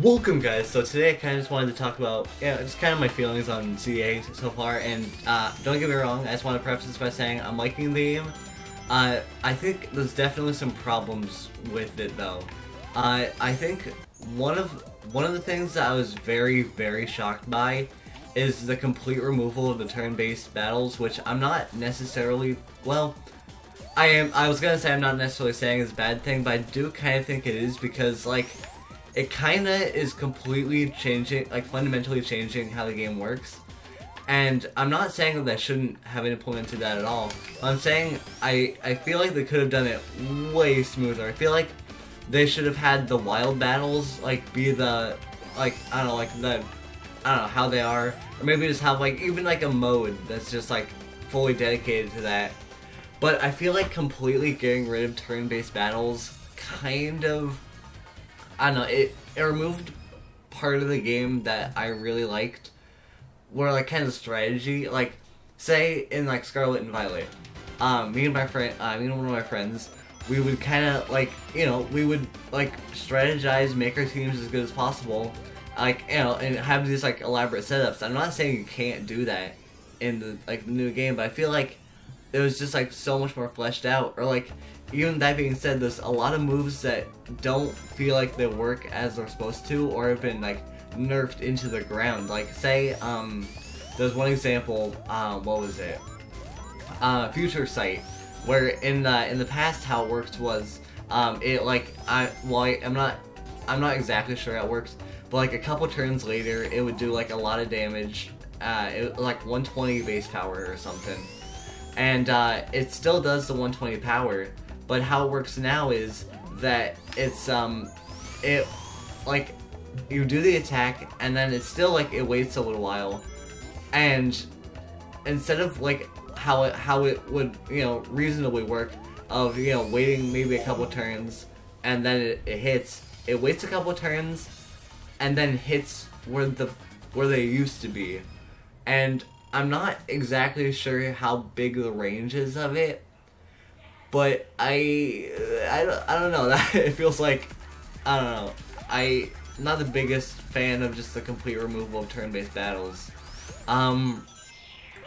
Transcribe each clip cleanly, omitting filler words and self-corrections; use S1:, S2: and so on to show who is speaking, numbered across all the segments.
S1: Welcome guys, so today I kind of just wanted to talk about, just kind of my feelings on CA so far, and don't get me wrong, I just want to preface this by saying I'm liking the game. I think there's definitely some problems with it though. I think one of the things that I was very shocked by is the complete removal of the turn-based battles, which I'm not necessarily, well, I was gonna say I'm not necessarily saying it's a bad thing, but I do kind of think it is because, like, it kinda is completely changing, like fundamentally changing how the game works. And I'm not saying that they shouldn't have implemented that at all. I'm saying I feel like they could have done it way smoother. I feel like they should have had the wild battles like be the, like, I don't know, like the, I don't know how they are, or maybe just have like even like a mode that's just like fully dedicated to that. But I feel like completely getting rid of turn-based battles kind of, I don't know, it removed part of the game that I really liked, where like kind of strategy, like say in like Scarlet and Violet, me and one of my friends, we would kind of like, we would like strategize, make our teams as good as possible, like, and have these like elaborate setups. I'm not saying you can't do that in the like the new game, but I feel like it was just like so much more fleshed out. Or like, even that being said, there's a lot of moves that don't feel like they work as they're supposed to, or have been like nerfed into the ground. Like say, there's one example, what was it? Future Sight, where in the past how it worked was, it like, I'm not exactly sure how it works, but like a couple turns later, it would do like a lot of damage, it like 120 base power or something. And it still does the 120 power, but how it works now is that it's it like you do the attack and then it's still like it waits a little while, and instead of like how it would reasonably work of waiting maybe a couple turns and then it hits, it waits a couple turns and then hits where they used to be. And I'm not exactly sure how big the range is of it, but I don't know. It feels like, I don't know. I'm not the biggest fan of just the complete removal of turn-based battles.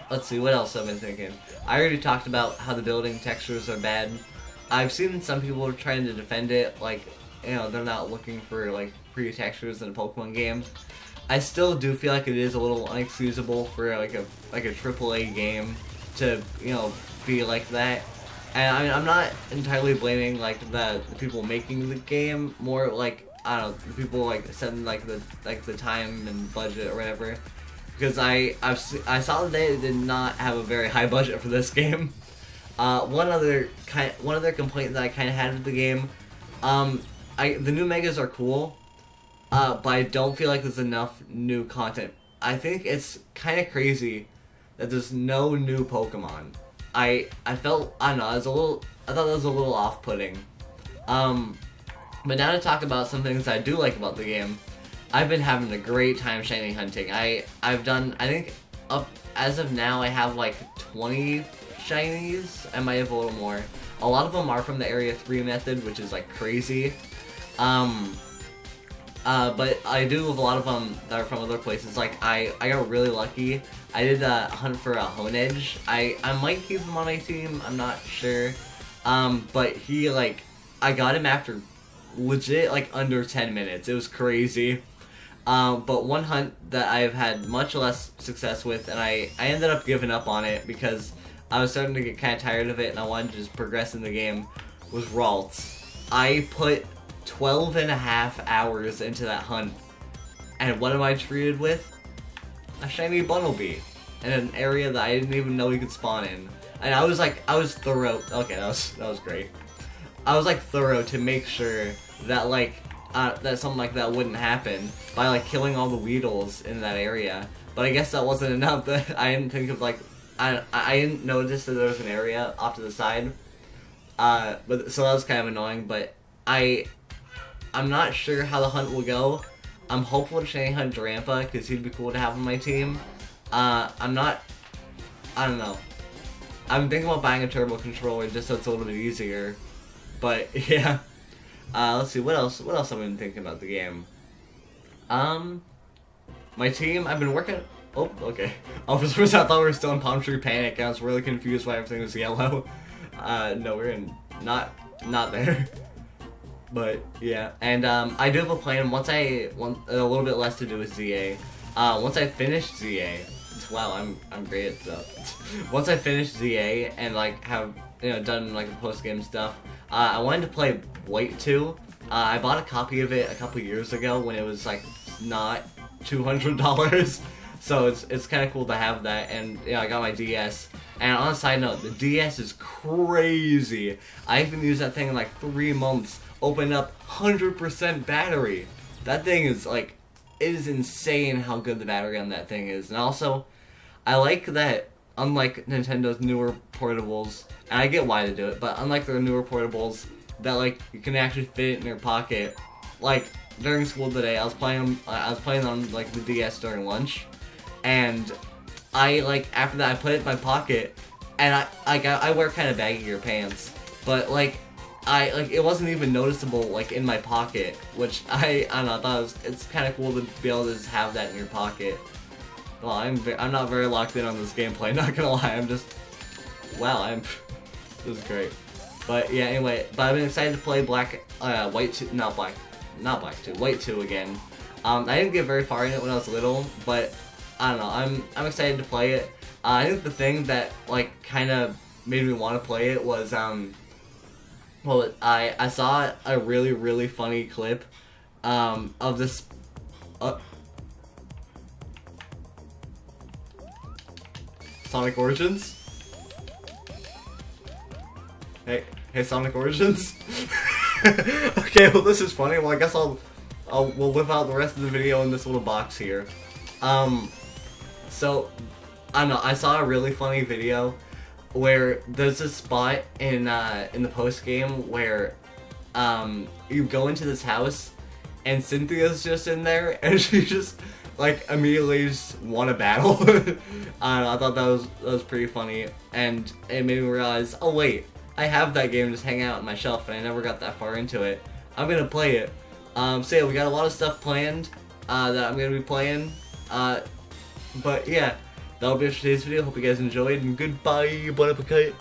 S1: Let's see, what else I've been thinking. I already talked about how the building textures are bad. I've seen some people trying to defend it, like, they're not looking for like pretty textures in a Pokemon game. I still do feel like it is a little unexcusable for like a AAA game to be like that. And I mean, I'm not entirely blaming like the people making the game, more like, I don't know, the people like setting like the time and budget or whatever. Because I saw that they did not have a very high budget for this game. One other complaint that I kind of had with the game, the new megas are cool. But I don't feel like there's enough new content. I think it's kind of crazy that there's no new Pokemon. I don't know, I thought that was a little off-putting. But now to talk about some things I do like about the game, I've been having a great time shiny hunting. I've done, I think, as of now, I have like 20 shinies. I might have a little more. A lot of them are from the Area 3 method, which is like crazy. But I do have a lot of them that are from other places. Like, I got really lucky. I did a hunt for a Honedge. I might keep him on my team, I'm not sure. But he, like, I got him after legit, like, under 10 minutes. It was crazy. But one hunt that I've had much less success with, and I ended up giving up on it because I was starting to get kind of tired of it and I wanted to just progress in the game, was Ralts. I put 12.5 hours into that hunt, and what am I treated with? A shiny Bunnelby in an area that I didn't even know you could spawn in. And I was thorough. Okay, that was great. I was like thorough to make sure that like that something like that wouldn't happen by like killing all the Weedles in that area. But I guess that wasn't enough. That I didn't think of, like, I didn't notice that there was an area off to the side. But so that was kind of annoying. But I'm not sure how the hunt will go. I'm hopeful to shiny hunt Drampa, because he'd be cool to have on my team. I don't know. I'm thinking about buying a turbo controller just so it's a little bit easier. But, yeah. Let's see, what else have I been thinking about the game? Um, my team, I've been working. Oh, okay. Oh, for some reason I thought we were still in Palm Tree Panic. I was really confused why everything was yellow. No, we're in not there. But yeah, and I do have a plan. Once I want a little bit less to do with ZA. Once I finish ZA, wow, I'm great at stuff. Once I finish ZA and like have done like the post game stuff, I wanted to play White 2. I bought a copy of it a couple years ago when it was like not $200. So it's kind of cool to have that, and I got my DS. And on a side note, the DS is crazy. I haven't used that thing in like 3 months. Opened up 100% battery. That thing is like, it is insane how good the battery on that thing is. And also, I like that unlike Nintendo's newer portables, and I get why they do it, but unlike their newer portables, that like you can actually fit it in your pocket. Like during school today, I was playing on like the DS during lunch. And I like after that I put it in my pocket, and I wear kind of baggier pants, but like it wasn't even noticeable like in my pocket, which I don't know, I thought it's kind of cool to be able to just have that in your pocket. Well, I'm not very locked in on this gameplay, not gonna lie. I'm just this is great. But yeah, anyway, but I've been excited to play White 2, not Black 2, White 2 again. I didn't get very far in it when I was little, but I don't know, I'm excited to play it. I think the thing that like kind of made me want to play it was well, I saw a really funny clip of this Sonic Origins. Hey Sonic Origins. Okay, well this is funny. Well, I guess we'll whip out the rest of the video in this little box here. So, I don't know, I saw a really funny video where there's this spot in the post game where you go into this house and Cynthia's just in there and she just like immediately just won a battle. I don't know, I thought that was pretty funny, and it made me realize, oh wait, I have that game just hanging out on my shelf and I never got that far into it. I'm gonna play it. So yeah, we got a lot of stuff planned that I'm gonna be playing. But yeah, that'll be it for today's video. Hope you guys enjoyed, and goodbye, bon appetit.